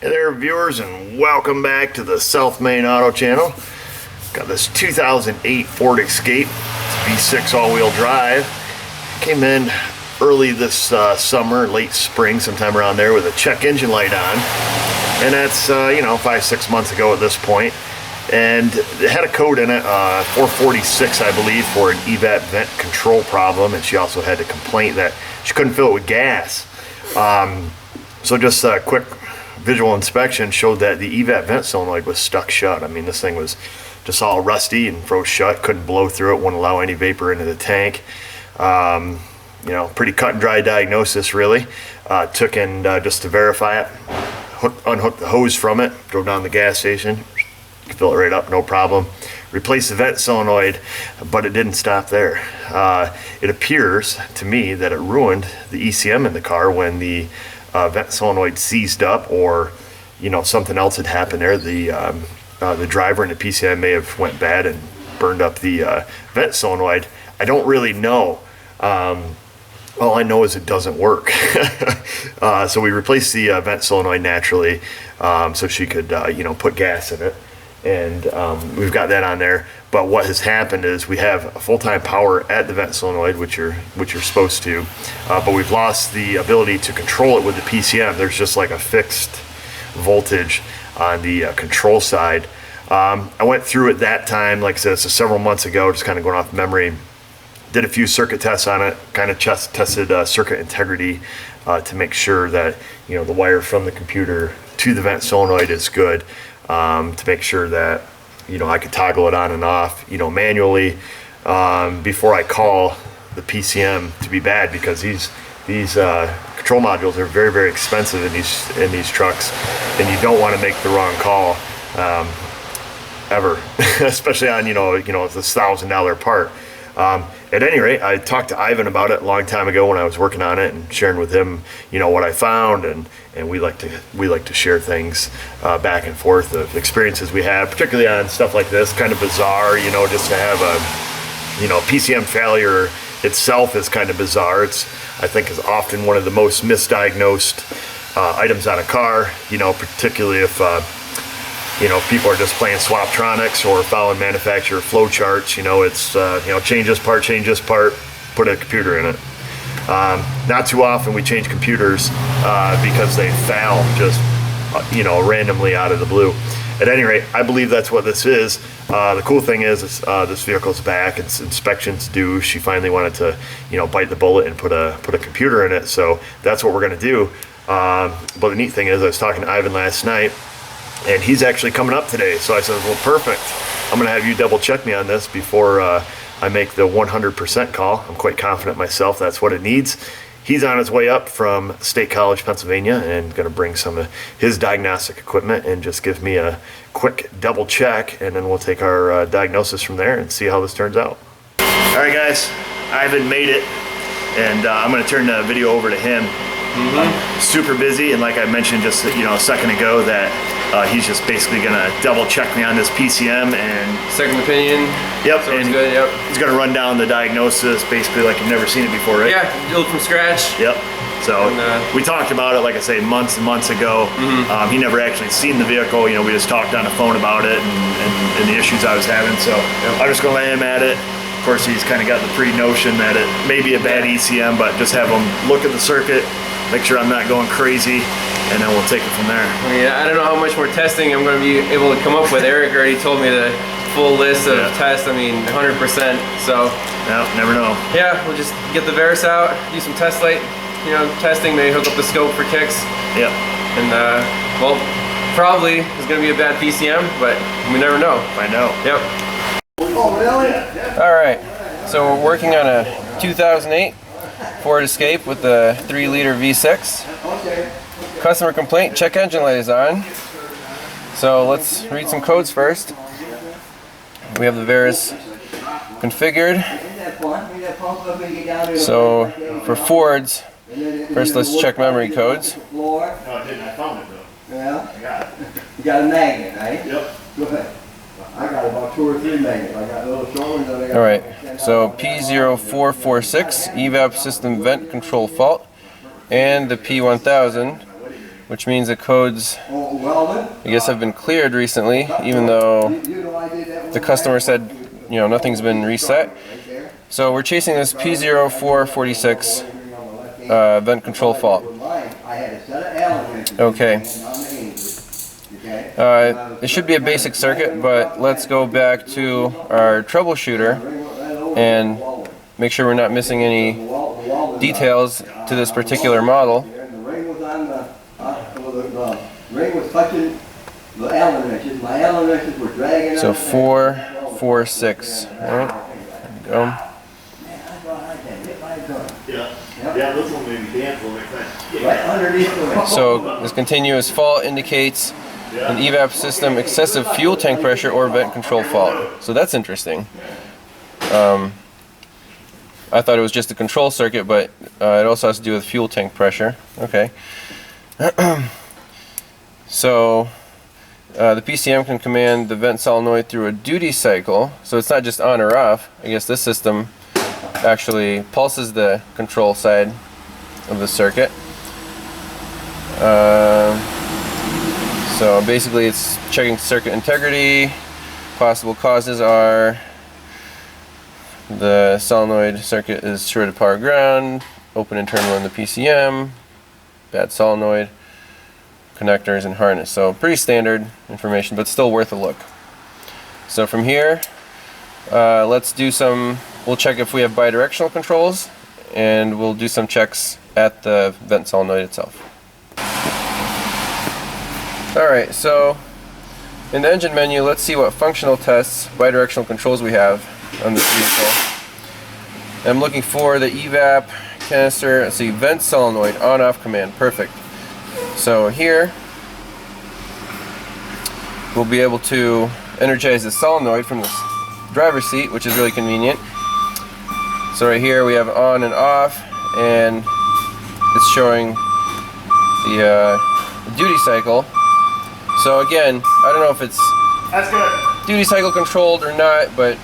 Hey there viewers, and welcome back to the South Main Auto Channel. Got this 2008 Ford Escape. It's V6 all-wheel drive. Came in early this summer, late spring, sometime around there, with a check engine light on. And that's 5-6 months ago at this point. And it had a code in it, 446 I believe, for an EVAP vent control problem, and she also had a complaint that she couldn't fill it with gas. So just a quick visual inspection showed that the EVAP vent solenoid was stuck shut. I mean, this thing was just all rusty and froze shut, couldn't blow through it, wouldn't allow any vapor into the tank. Pretty cut and dry diagnosis really. Took in just to verify it, unhooked the hose from it, drove down to the gas station, fill it right up, no problem. Replaced the vent solenoid, but it didn't stop there. It appears to me that it ruined the ECM in the car when the vent solenoid seized up, or something else had happened there. The driver and the PCM may have went bad and burned up the vent solenoid. I don't really know. All I know is it doesn't work. So we replaced the vent solenoid naturally, so she could put gas in it, and we've got that on there. But what has happened is we have a full-time power at the vent solenoid, which you're supposed to, but we've lost the ability to control it with the PCM. There's just like a fixed voltage on the control side. I went through it that time, like I said, it's several months ago, just kind of going off memory. Did a few circuit tests on it, kind of tested circuit integrity to make sure that the wire from the computer to the vent solenoid is good, to make sure that I could toggle it on and off manually before I call the PCM to be bad, because these control modules are very, very expensive in these trucks, and you don't want to make the wrong call ever, especially on it's this $1,000 part. At any rate, I talked to Ivan about it a long time ago when I was working on it and sharing with him, what I found, and we like to share things back and forth of experiences we have, particularly on stuff like this, kind of bizarre, just to have a, PCM failure itself is kind of bizarre. I think is often one of the most misdiagnosed items on a car, particularly if people are just playing Swaptronics or following manufacturer flow charts. It's change this part, put a computer in it. Not too often we change computers because they fail just randomly out of the blue. At any rate, I believe that's what this is. The cool thing is this vehicle's back. Its inspection's due. She finally wanted to bite the bullet and put a computer in it. So that's what we're gonna do. But the neat thing is, I was talking to Ivan last night, and he's actually coming up today. So I said, well, perfect. I'm gonna have you double check me on this before I make the 100% call. I'm quite confident myself that's what it needs. He's on his way up from State College, Pennsylvania, and gonna bring some of his diagnostic equipment and just give me a quick double check, and then we'll take our diagnosis from there and see how this turns out. All right, guys, Ivan made it, and I'm gonna turn the video over to him. Super busy, and like I mentioned just a second ago, that he's just basically gonna double check me on this PCM and second opinion. Yep, so and good. Yep. He's gonna run down the diagnosis basically like you've never seen it before, right? Yeah, build from scratch. Yep. So we talked about it, like I say, months and months ago. He never actually seen the vehicle. We just talked on the phone about it and the issues I was having. So I'm just gonna lay him at it. Of course, he's kind of got the pre-notion that it may be a bad ECM, but just have him look at the circuit, make sure I'm not going crazy, and then we'll take it from there. I don't know how much more testing I'm going to be able to come up with. Eric already told me the full list of tests. 100%. So yeah, never know. Yeah, we'll just get the Veris out, do some test light, testing. Maybe hook up the scope for kicks. Yep. And well, probably it's going to be a bad PCM, but we never know. Find out. Yep. Oh, really? All right. So we're working on a 2008 Ford Escape with the 3-liter V6. Customer complaint, check engine light is on. So let's read some codes first. We have the Veris configured. So for Fords, first let's check memory codes. No, I didn't. I found it though. Yeah? I got it. You got a magnet, right? Yep. Good. I got about 2 or 3 magnets. I got little short ones. And I got Alright, so P0446, EVAP system vent control fault, and the P1000 which means the codes, Oh, welded? I guess, have been cleared recently, even though You know I did that the customer said, you know, nothing's been reset. So we're chasing this P0446 vent control fault. I had a set of Allen wrenches. Okay. On the Ainsley, okay? It should be a basic circuit, but let's go back to our troubleshooter and make sure we're not missing any details to this particular model. And the ring was on the ring was touching the Allen wrenches. My Allen wrenches were dragging So on. 446. All right. There we go. Man, I thought I had hit my gun. Yeah, this one made me dance a little bit. Right underneath the ring. So this continuous fault indicates an evap system excessive fuel tank pressure or vent control fault. So that's interesting. I thought it was just a control circuit, but it also has to do with fuel tank pressure. Okay. So the PCM can command the vent solenoid through a duty cycle. So it's not just on or off. I guess this system actually pulses the control side of the circuit. So basically it's checking circuit integrity. Possible causes are the solenoid circuit is shorted power ground, open internal in the PCM, bad solenoid, connectors, and harness. So pretty standard information, but still worth a look. So from here, let's do we'll check if we have bidirectional controls, and we'll do some checks at the vent solenoid itself. Alright, so in the engine menu, let's see what functional tests, bidirectional controls we have on this vehicle. I'm looking for the evap canister, let's see, vent solenoid on-off command, perfect. So here, we'll be able to energize the solenoid from the driver's seat, which is really convenient. So right here we have on and off, and it's showing the duty cycle. So again, I don't know if it's That's good. duty cycle controlled or not, but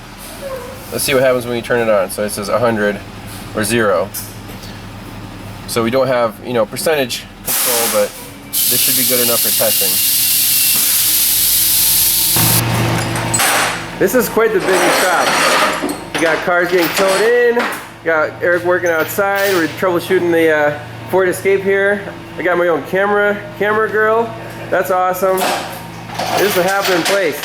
let's see what happens when you turn it on. So it says 100 or 0. So we don't have, you know, percentage control, but this should be good enough for testing. This is quite the busy shop. You got cars getting towed in, you got Eric working outside, we're troubleshooting the Ford Escape here. I got my own camera girl. That's awesome. This is a happening place.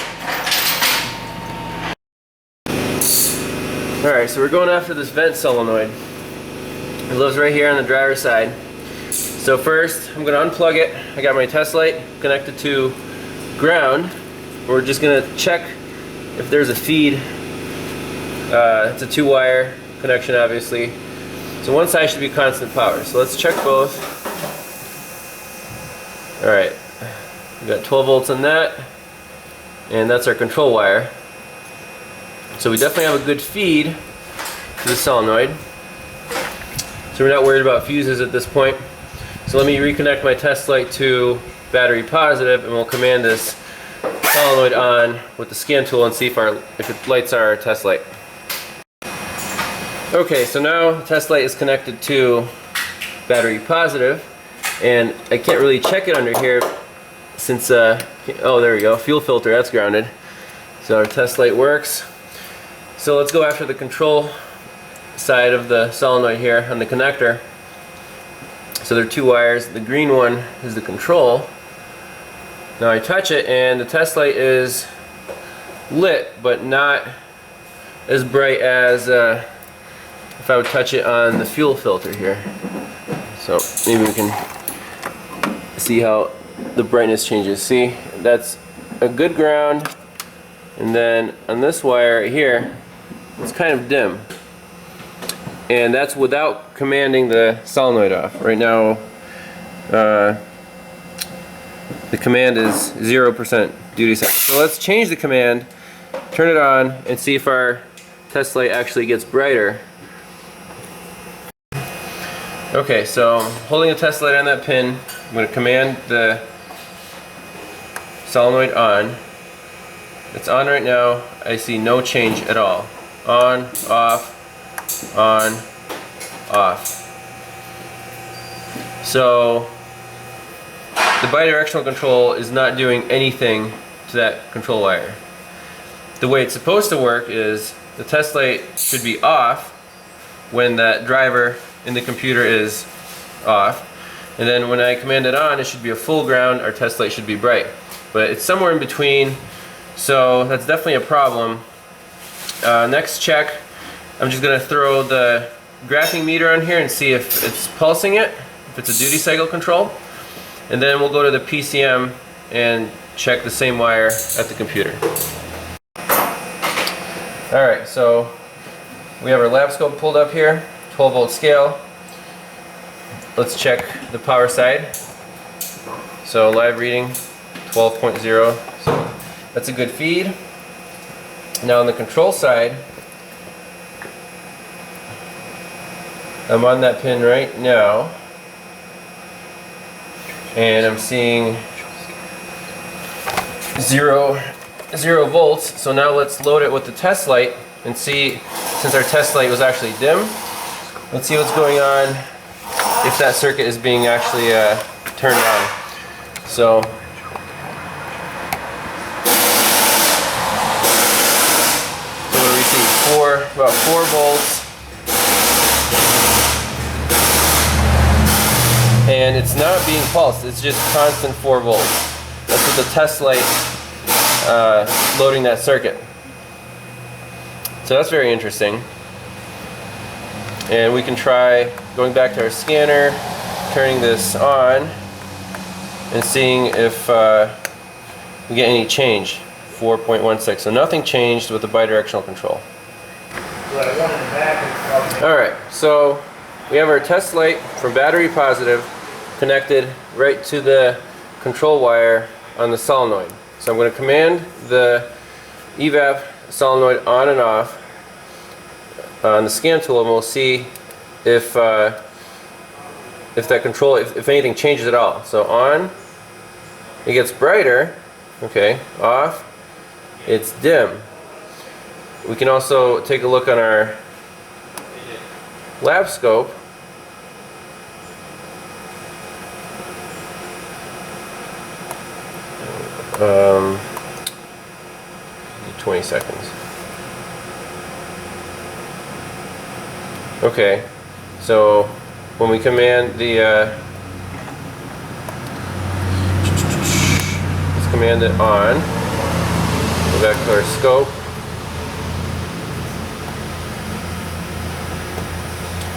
Alright, so we're going after this vent solenoid. It lives right here on the driver's side. So first, I'm going to unplug it. I got my test light connected to ground. We're just going to check if there's a feed. It's a 2-wire connection, obviously. So one side should be constant power. So let's check both. Alright, we got 12 volts on that, and that's our control wire. So we definitely have a good feed to the solenoid. So we're not worried about fuses at this point. So let me reconnect my test light to battery positive, and we'll command this solenoid on with the scan tool and see if it lights our test light. Okay, so now the test light is connected to battery positive, and I can't really check it under here since, oh, there we go, fuel filter, that's grounded. So our test light works. So let's go after the control side of the solenoid here on the connector. So there are 2 wires. The green one is the control. Now I touch it and the test light is lit, but not as bright as if I would touch it on the fuel filter here. So maybe we can see how the brightness changes. See, that's a good ground, and then on this wire right here, it's kind of dim. And that's without commanding the solenoid off. Right now, the command is 0% duty cycle. So let's change the command, turn it on, and see if our test light actually gets brighter. Okay, so I'm holding a test light on that pin. I'm going to command the solenoid on. It's on right now. I see no change at all. On, off, on, off. So the bidirectional control is not doing anything to that control wire. The way it's supposed to work is the test light should be off when that driver in the computer is off, and then when I command it on, it should be a full ground. Our test light should be bright, but it's somewhere in between, so that's definitely a problem. Next check, I'm just going to throw the graphing meter on here and see if it's pulsing it, if it's a duty cycle control, and then we'll go to the PCM and check the same wire at the computer. Alright, so we have our lab scope pulled up here, 12 volt scale. Let's check the power side. So live reading 12.0, so that's a good feed. Now on the control side, I'm on that pin right now, and I'm seeing zero volts. So now let's load it with the test light and see, since our test light was actually dim, let's see what's going on if that circuit is being actually turned on. So what do we see? About 4 volts. And it's not being pulsed, it's just constant 4 volts. That's with the test light loading that circuit. So that's very interesting. And we can try going back to our scanner, turning this on, and seeing if we get any change. 4.16. So nothing changed with the bidirectional control. Alright, so we have our test light from battery positive connected right to the control wire on the solenoid. So I'm going to command the evap solenoid on and off on the scan tool, and we'll see if that control, if anything changes at all. So on, it gets brighter. Okay, off, it's dim. We can also take a look on our lab scope. 20 seconds. Okay, so when we command the let's command it on, go back to our scope.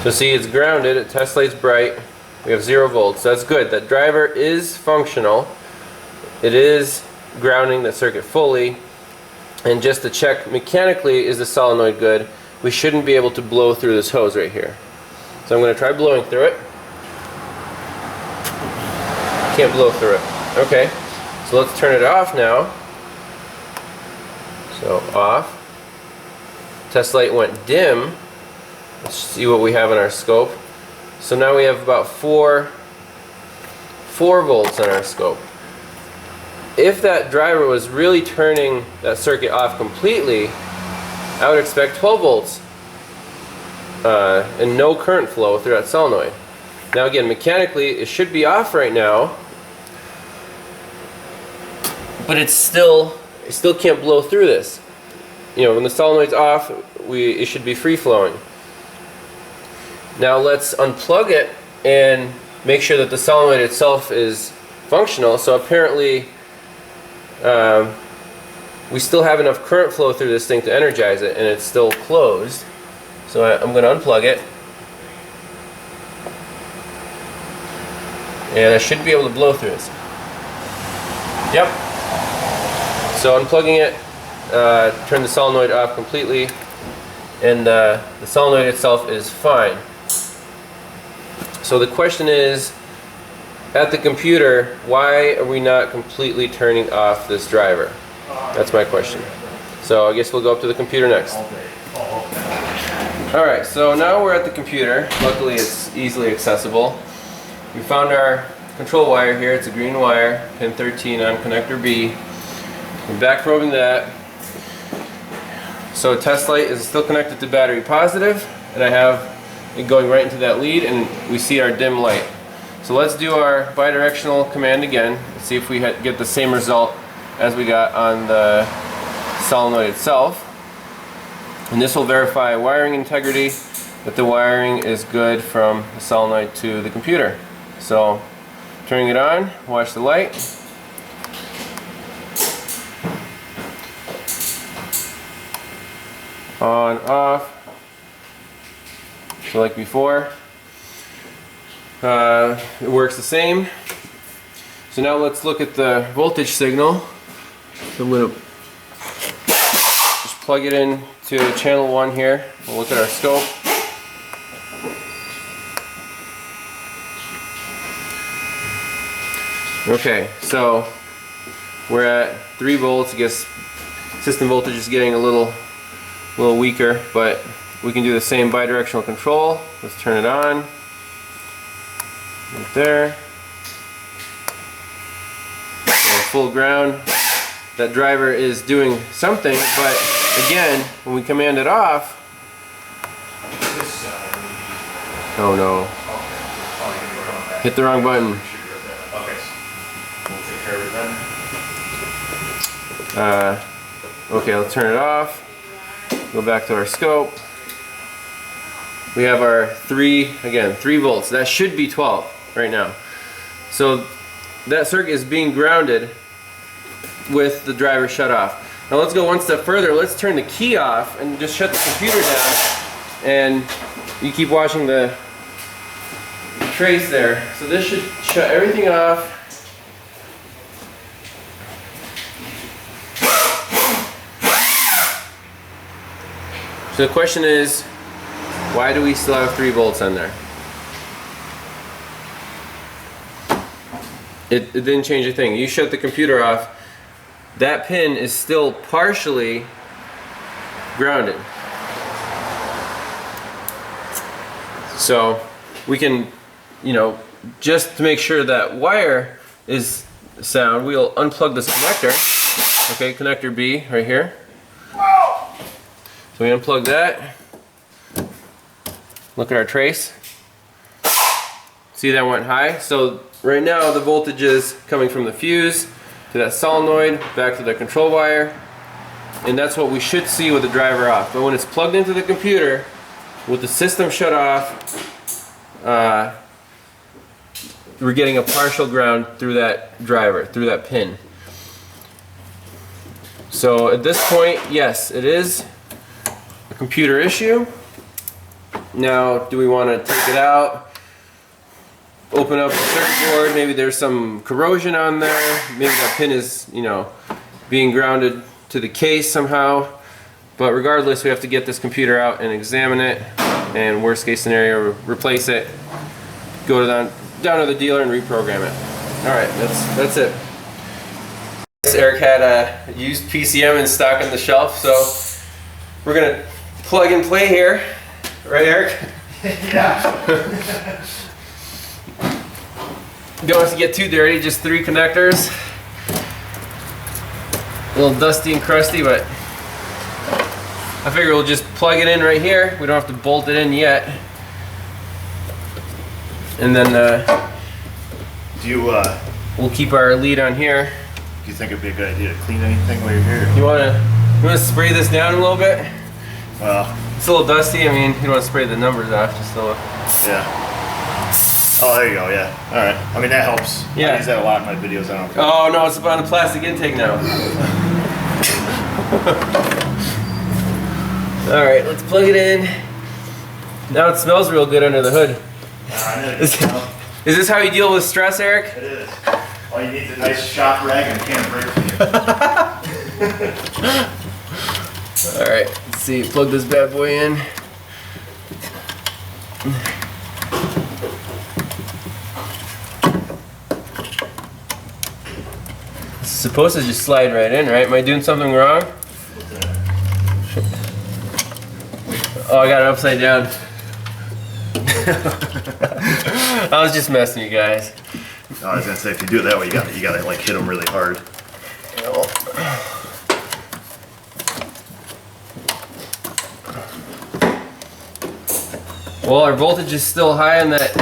So see, it's grounded, it test light's bright, we have 0 volts, that's good. That driver is functional, it is grounding the circuit fully. And just to check mechanically, is the solenoid good? We shouldn't be able to blow through this hose right here. So I'm going to try blowing through it. Can't blow through it. Okay, so let's turn it off now. So off. Test light went dim. Let's see what we have in our scope. So now we have about 4 volts on our scope. If that driver was really turning that circuit off completely, I would expect 12 volts and no current flow through that solenoid. Now again, mechanically it should be off right now, but it still can't blow through this. You know, when the solenoid's off, it should be free flowing. Now let's unplug it and make sure that the solenoid itself is functional. So apparently we still have enough current flow through this thing to energize it, and it's still closed. So I'm going to unplug it, and I should be able to blow through this. Yep. So unplugging it, turn the solenoid off completely, and the solenoid itself is fine. So the question is, at the computer, why are we not completely turning off this driver? That's my question. So I guess we'll go up to the computer next. Alright, so now we're at the computer. Luckily it's easily accessible. We found our control wire here. It's a green wire, pin 13 on connector B. We're back probing that. So test light is still connected to battery positive, and I have it going right into that lead, and we see our dim light. So let's do our bidirectional command again. See if we get the same result as we got on the solenoid itself. And this will verify wiring integrity, that the wiring is good from the solenoid to the computer. So turning it on, watch the light. On, off. So like before. It works the same. So now let's look at the voltage signal. So I'm going to just plug it in to channel 1 here. We'll look at our scope. Okay, so we're at 3 volts. I guess system voltage is getting a little weaker, but we can do the same bidirectional control. Let's turn it on. Right there. And full ground. That driver is doing something, but again, when we command it off, oh no, hit the wrong button. Okay. We'll take care of it then. Okay, let's turn it off. Go back to our scope. We have our 3 volts. That should be 12 right now. So that circuit is being grounded with the driver shut off. Now let's go one step further. Let's turn the key off and just shut the computer down. And you keep watching the trace there. So this should shut everything off. So the question is, why do we still have 3 volts on there? It didn't change a thing. You shut the computer off, that pin is still partially grounded. So we can, just to make sure that wire is sound, we'll unplug this connector. Okay, connector B right here. So we unplug that. Look at our trace. See, that went high. So right now the voltage is coming from the fuse to that solenoid back to the control wire, and that's what we should see with the driver off. But when it's plugged into the computer with the system shut off, we're getting a partial ground through that driver, through that pin. So at this point, yes, it is a computer issue. Now, do we want to take it out, open up the circuit board? Maybe there's some corrosion on there. Maybe that pin is, being grounded to the case somehow. But regardless, we have to get this computer out and examine it. And worst case scenario, replace it. Go down to the dealer and reprogram it. All right, that's it. Eric had a used PCM in stock on the shelf, so we're gonna plug and play here. Right, Eric? Yeah. Don't have to get too dirty, just 3 connectors. A little dusty and crusty, but I figure we'll just plug it in right here. We don't have to bolt it in yet. And then Do you we'll keep our lead on here. think it'd be a good idea to clean anything while you're here? You wanna spray this down a little bit? Well, It's a little dusty. I mean, you don't want to spray the numbers off, just a little. yeah. Oh, there you go. Yeah. All right. I mean, that helps. Yeah. I use that a lot in my videos. I don't. Oh no, it's on the plastic intake now. All right, let's plug it in. Now it smells real good under the hood. Is this how you deal with stress, Eric? It is. All you need is a nice shop rag and a can of brake. All right, let's see. Plug this bad boy in. It's supposed to just slide right in, right? Am I doing something wrong? Oh, I got it upside down. I was just messing you guys. Oh, I was gonna say, if you do it that way, you gotta like hit them really hard. Well, our voltage is still high on that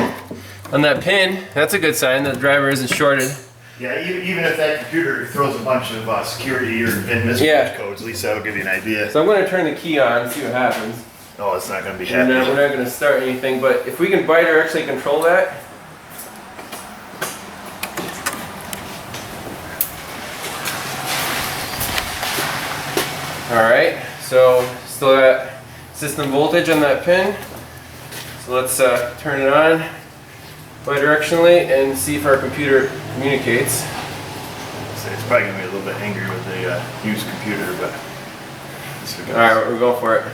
On that pin, that's a good sign that the driver isn't shorted. Yeah, even if that computer throws a bunch of security or VIN mismatch Yeah. codes, at least that'll give you an idea. So I'm going to turn the key on and see what happens. Oh, it's not going to be And happy. we're not going to start anything, but if we can bidirectionally control that. Alright, so still got system voltage on that pin. So let's turn it on bidirectionally and see if our computer communicates. So it's probably going to be a little bit angry with the used computer, but... Alright, we're going for it.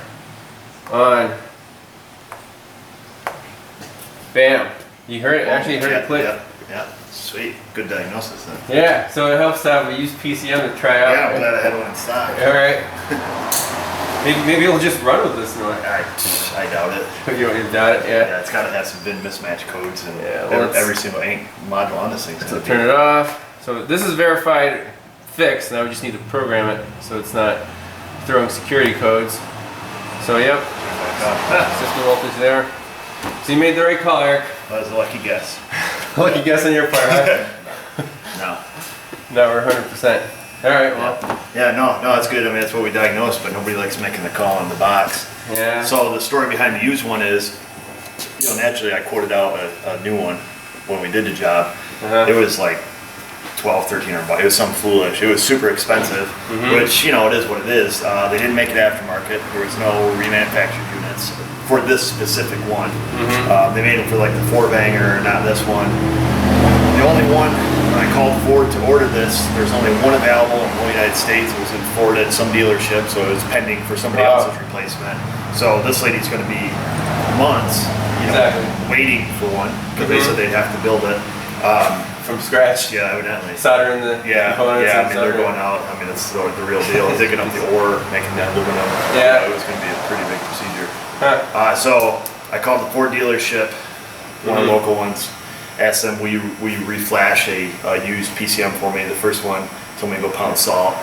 On. Bam. You heard it, actually heard it click. Yeah, sweet. Good diagnosis then. Yeah, so it helps to have a used PCM to try out. Yeah, I'm glad I had one in stock. Alright. Maybe you'll just run with this now. I doubt it. You don't doubt it, yeah. Yeah, it's got to have some VIN mismatch codes and Yeah, well, every single module on this thing. So turn it off. So this is verified fixed, now we just need to program it so it's not throwing security codes. So yep, system voltage there. So you made the right call, Eric. That was a lucky guess. Lucky guess on your part, huh? No. No, we're 100%. Alright, well. Yeah, no, that's good. I mean, that's what we diagnosed, but nobody likes making the call on the box. Yeah. So the story behind the used one is, you know, naturally I quoted out a new one when we did the job. Uh-huh. It was like $1,200-1,300. It was something foolish. It was super expensive, which, you know, it is what it is. They didn't make it aftermarket. There was no remanufactured units for this specific one. They made them for like the 4-banger, not this one. The only one, when I called Ford to order this, there's only one available in the United States. It was in Ford at some dealership, so it was pending for somebody Wow. else's replacement. So this lady's going to be months, you know, Exactly. waiting for one because they said they'd have to build it. From scratch. Yeah, evidently. Soldering the Yeah, components yeah. I and mean, they're stuff. going out. I mean, it's the real deal. Digging up the ore, making that aluminum. Yeah. It was going to be a pretty big procedure. Huh. So I called the Ford dealership, one of the local ones. Asked them, will you reflash a used PCM for me? The first one told me to go pound salt.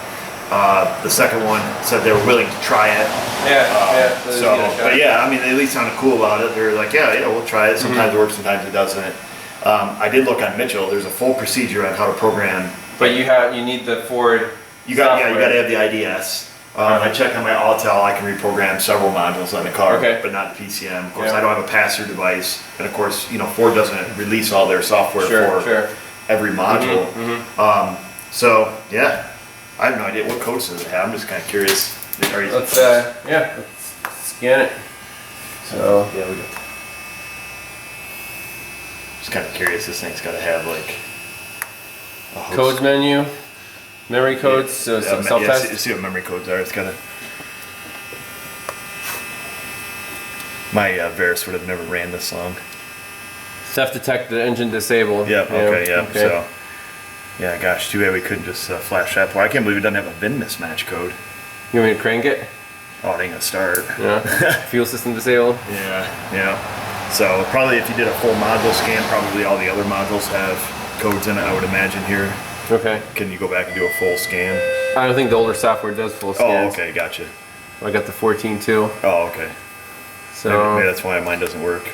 The second one said they were willing to try it. Yeah, So, but yeah, I mean, they at least sounded cool about it. They were like, yeah, we'll try it. Sometimes it works, sometimes it doesn't. I did look on Mitchell. There's a full procedure on how to program. But you need the Ford. You got software. you got to have the IDS. I checked on my Autel. I can reprogram several modules on the car, Okay. but not the PCM. Of course, Yeah. I don't have a pass-through device, and of course, you know, Ford doesn't release all their software for every module. So yeah, I have no idea what codes does it have. I'm just kind of curious. Let's scan it. So yeah, we got. Just kind of curious. This thing's got to have like a host. codes menu, memory codes. So self-test. See what memory codes are. It's got to. My Veris would have never ran this long. Self-detected engine disabled. Yep. Okay. Yep. So, yeah. Gosh, too bad we couldn't just flash that. I can't believe it doesn't have a VIN mismatch code. You want me to crank it? Oh, it ain't gonna start. Yeah. Fuel system disabled. Yeah. So probably if you did a full module scan, probably all the other modules have codes in it. I would imagine here. Okay. Can you go back and do a full scan? I don't think the older software does full scans. Oh, okay. Gotcha. I got the 14.2. Oh, okay. So Maybe that's why mine doesn't work.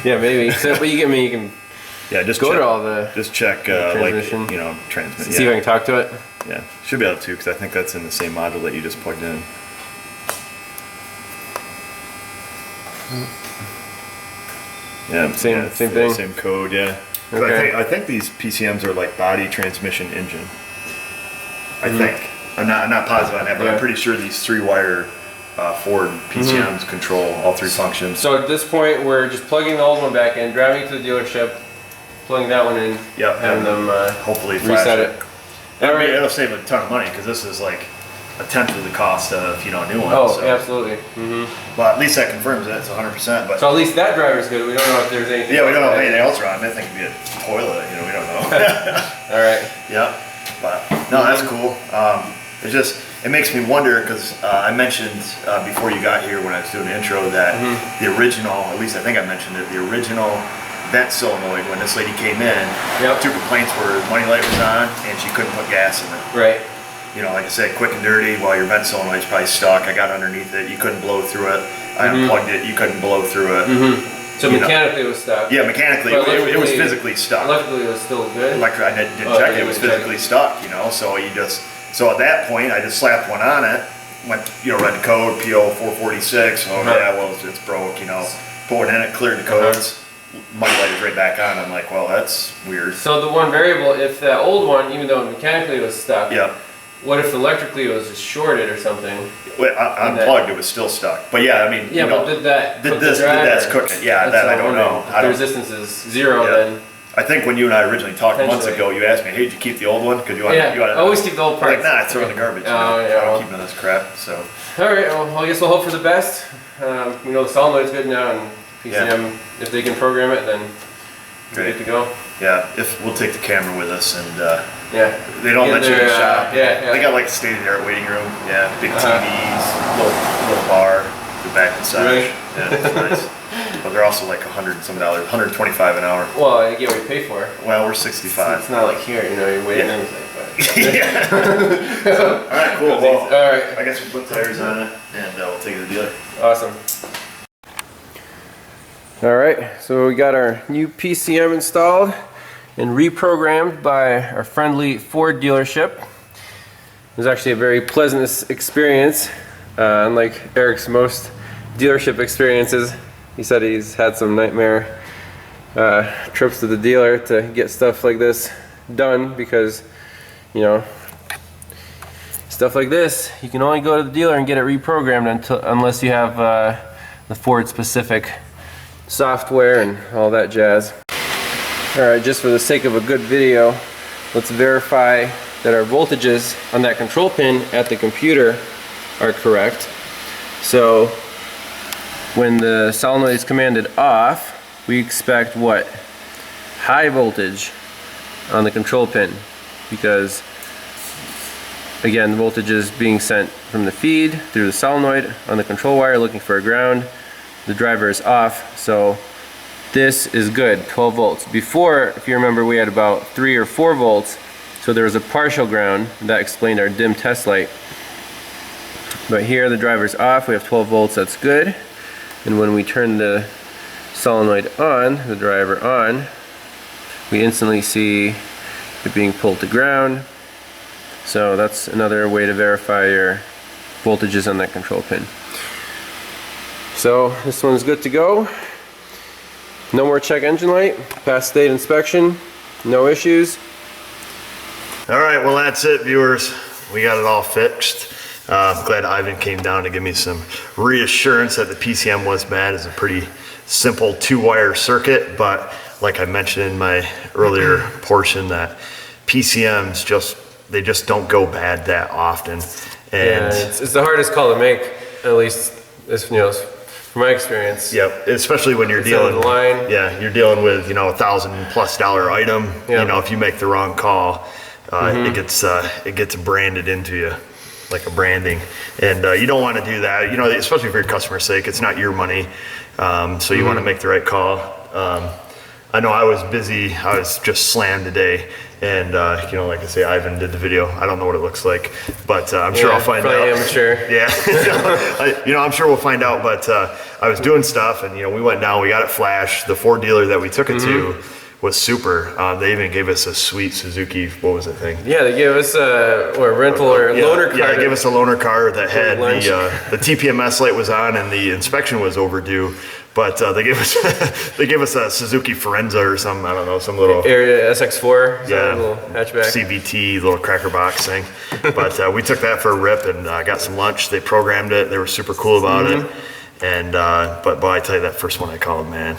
yeah, maybe. So, but you can Yeah, just go check, to all the. just check like transmission. transmit. See if I can talk to it. Yeah, should be able to because I think that's in the same module that you just plugged in. Yeah, Same thing? Same code, yeah. 'Cause Okay. I think these PCMs are like body transmission engine. I think. I'm not positive on that, but Yeah. I'm pretty sure these 3-wire Ford PCMs control all 3 functions. So at this point, we're just plugging the old one back in, driving it to the dealership, plugging that one in, Yep, having them hopefully flash reset it. I mean, Alright. it'll save a ton of money because this is like a tenth of the cost of a new one. Oh, so. absolutely. Well, at least that confirms it. It's 100%. But So at least that driver's good. We don't know if there's anything. yeah, we don't know else. anything else wrong. That thing could be a toilet. We don't know. All right. Yeah, but no, that's cool. It makes me wonder because I mentioned before you got here when I was doing the intro that the original, at least I think I mentioned it, the original vent solenoid when this lady came in, Yep. 2 complaints were money light was on and she couldn't put gas in it. Right. You know, like I said, quick and dirty. While your vent solenoid's probably stuck. I got underneath it. You couldn't blow through it. I unplugged it. You couldn't blow through it. So you know. mechanically it was stuck. Yeah, mechanically, But it was electrically- physically stuck. Electrically it was still good. Electric, I didn't Oh, check you it, was didn't check physically stuck, you know, so at that point, I just slapped one on it, went, read the code, PO 446, oh Uh-huh. yeah, well, it's broke, put one in it, cleared the codes, my light is right back on, I'm like, well, that's weird. So the one variable, if that old one, even though mechanically it was stuck, Yeah, what if electrically it was just shorted or something? well, unplugged, it was still stuck, but yeah, I mean, Yeah, but did that did cook the this, driver? that's cooking, yeah, that I don't know. If the resistance is zero, Yeah. then I think when you and I originally talked months Potentially. ago, you asked me, hey, did you keep the old one? Cause you want, yeah, you want I always keep the old I'm like, parts. nah, I throw it in the garbage. Oh, yeah, I well. don't keep none of this crap, so. All right, well, I guess we'll hope for the best. We know the solenoid's good now, and PCM, if they can program it, then we're Great. good to go. Yeah, if we'll take the camera with us, and Yeah. they don't Get let you in the their, shop. yeah. They got like a state-of-the-art waiting room. Yeah, big Uh-huh. TVs, little bar, the back and side. Right. Yeah, it's nice. But they're also like $100 and some dollars, $125 an hour. Well, I get what you pay for. Well, we're It's 65. not like here, you're waiting Yeah. and everything. Yeah. All right, cool. All Well, right, I guess we'll put tires on it, and we'll take it to the dealer. awesome. All right, so we got our new PCM installed and reprogrammed by our friendly Ford dealership. It was actually a very pleasant experience, unlike Eric's most dealership experiences. He said he's had some nightmare trips to the dealer to get stuff like this done because, stuff like this, you can only go to the dealer and get it reprogrammed unless you have the Ford specific software and all that jazz. Alright, just for the sake of a good video, let's verify that our voltages on that control pin at the computer are correct. So when the solenoid is commanded off, we expect what? High voltage on the control pin, because again, the voltage is being sent from the feed through the solenoid on the control wire looking for a ground. The driver is off, so this is good, 12 volts. Before, if you remember, we had about 3 or 4 volts, so there was a partial ground that explained our dim test light. But here the driver's off, we have 12 volts, that's good. And when we turn the solenoid on, the driver on, we instantly see it being pulled to ground. So that's another way to verify your voltages on that control pin. So this one's good to go. No more check engine light, passed state inspection, no issues. All right, well, that's it, viewers. We got it all fixed. I'm glad Ivan came down to give me some reassurance that the PCM was bad. It's a pretty simple 2-wire circuit, but like I mentioned in my earlier portion, that PCMs they just don't go bad that often. And Yeah, it's the hardest call to make, at least from my experience. yep, especially when you're It's on dealing, the line. yeah, you're dealing with $1,000+ item. Yeah. If you make the wrong call, it gets branded into you like a branding, and you don't want to do that. Especially for your customer's sake, it's not your money, so you want to make the right call. I know I was busy. I was just slammed today, and like I say, Ivan did the video. I don't know what it looks like, but I'm sure I'll find probably out. amateur. Yeah, I'm sure we'll find out. But I was doing stuff, and we went down. We got it flashed. The Ford dealer that we took it to was super. They even gave us a sweet Suzuki. What was the thing? Yeah, they gave us a rental or a loaner card. Yeah, they gave us a loaner car that had lunch. the TPMS light was on and the inspection was overdue. But they gave us a Suzuki Forenza or some, I don't know, some little Area SX4, Yeah. little hatchback. CVT little cracker box thing. But we took that for a rip and got some lunch. They programmed it. They were super cool about it. And but boy, I tell you, that first one I called, man,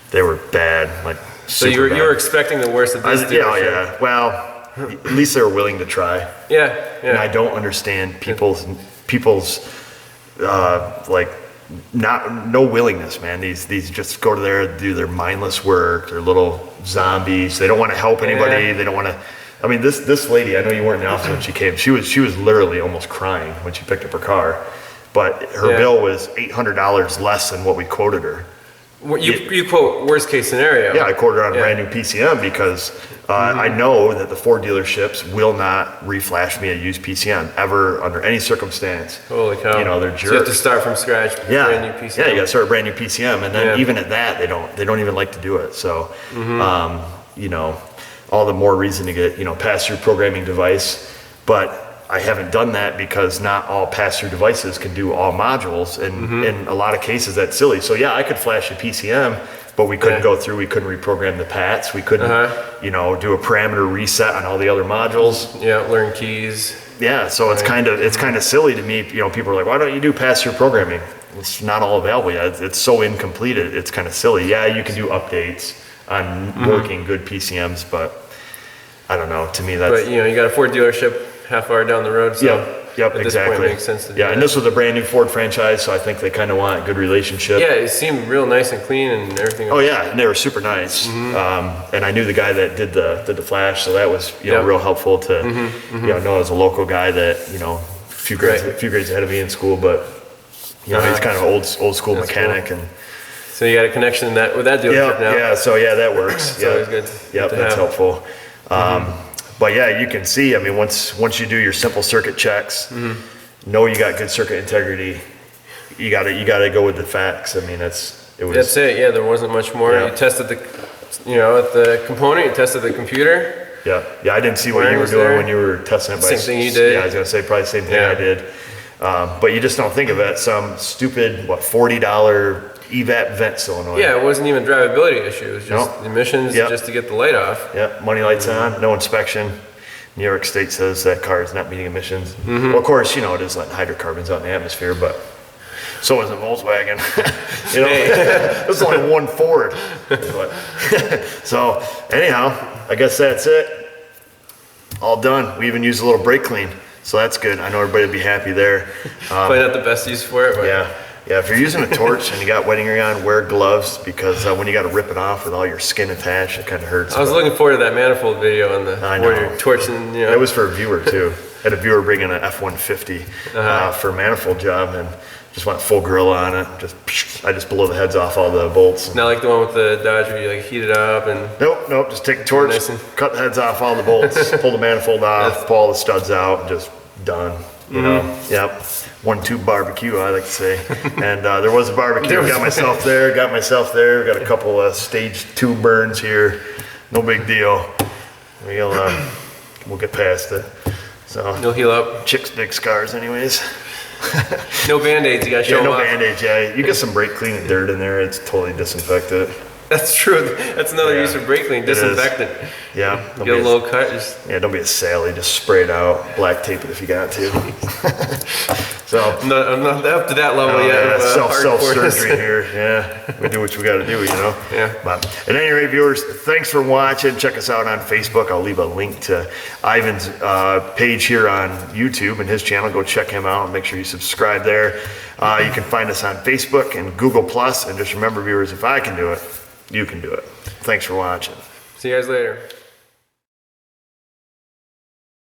they were bad. Like So super you bad. were expecting the worst of this dealership. Yeah. Well, at least they were willing to try. Yeah, And I yeah. don't understand people's no willingness, man. These just go to there, do their mindless work. They're little zombies. They don't want to help anybody. Yeah. They don't want to. I mean, this lady. I know you weren't in the office when she came. She was literally almost crying when she picked up her car, but her Yeah. bill was $800 less than what we quoted her. You quote worst case scenario. Yeah, I quoted on a Yeah. brand new PCM because I know that the Ford dealerships will not reflash me a used PCM ever under any circumstance. Holy cow. You know, they're So you have to jerks. start from scratch, Yeah, brand new PCM. yeah, you got to start a brand new PCM, and then Yeah. even at that, they don't even like to do it. So, you know, all the more reason to get pass-through programming device, but I haven't done that because not all pass-through devices can do all modules, and in a lot of cases that's silly. So yeah, I could flash a PCM, but we couldn't Yeah. go through, we couldn't reprogram the PATs, we couldn't, Uh-huh. do a parameter reset on all the other modules. Yeah, learn keys. Yeah, so it's kind of silly to me. People are like, why don't you do pass-through programming? It's not all available yet. It's so incomplete. It's kind of silly. Yeah, you can do updates on working good PCMs, but I don't know. To me, that's But you got a Ford dealership half hour down the road, so Yep, at this exactly. point it makes sense to do Yeah, that. and this was a brand new Ford franchise, so I think they kind of want a good relationship. Yeah, it seemed real nice and clean and everything. Oh yeah, and they were super nice. And I knew the guy that did the flash, so that was Yep. real helpful to know as a local guy that a few grades ahead of me in school, but he's kind of old school That's mechanic cool. and. So you got a connection with that dealership now. So that works. It's always good. Yep, to that's have. helpful. But yeah, you can see, once you do your simple circuit checks, know you got good circuit integrity, you gotta go with the facts. That's it. Yeah, there wasn't much more. Yeah. You tested at the component. You tested the computer. Yeah, I didn't see what Wiring you were was doing there. when you were testing it. Same thing you did. Yeah, I was gonna say probably the same thing Yeah. I did. But you just don't think of it. Some stupid $40 EVAP vent solenoid. Yeah, it wasn't even a drivability issue. It was just Nope. emissions Yep. just to get the light off. Yep, money lights on, no inspection. New York State says that car is not meeting emissions. Mm-hmm. Well, of course, it is letting hydrocarbons out in the atmosphere, but so is a Volkswagen. There's only one Ford. But- so anyhow, I guess that's it. All done. We even used a little brake clean, so that's good. I know everybody will be happy there. Probably not the best use for it, but Yeah. Yeah, if you're using a torch and you got wedding ring on, wear gloves because when you got to rip it off with all your skin attached, it kind of hurts. I was but- looking forward to that manifold video on the I where know. you're torching. That was for a viewer too. Had a viewer bring in an F-150 for a manifold job and just went full grill on it. I just blow the heads off all the bolts. not like the one with the Dodge where you heat it up and Nope. Just take the torch, Nice and- cut the heads off all the bolts, pull the manifold off, pull all the studs out, and just done. Yep. 1 tube barbecue, I like to say. And there was a barbecue. Got myself there. Got a couple of stage 2 burns here. No big deal. We'll get past it. So you'll heal up. chicks dig scars, anyways. No band-aids, you gotta show Yeah, them no off. band-aids. Yeah, you get some brake clean and dirt in there. It's totally disinfected. That's true. That's another Yeah. use of brake clean, It is. disinfectant. Yeah. Get a little cut, just Don't be a Sally. Just spray it out. Black tape it if you got to. So. I'm not up to that level yet. Yeah, of, hardcore. surgery here. Yeah, we do what we got to do, Yeah. But at any rate, viewers, thanks for watching. Check us out on Facebook. I'll leave a link to Ivan's page here on YouTube and his channel. Go check him out and make sure you subscribe there. You can find us on Facebook and Google Plus. And just remember, viewers, if I can do it, you can do it. Thanks for watching. See you guys later.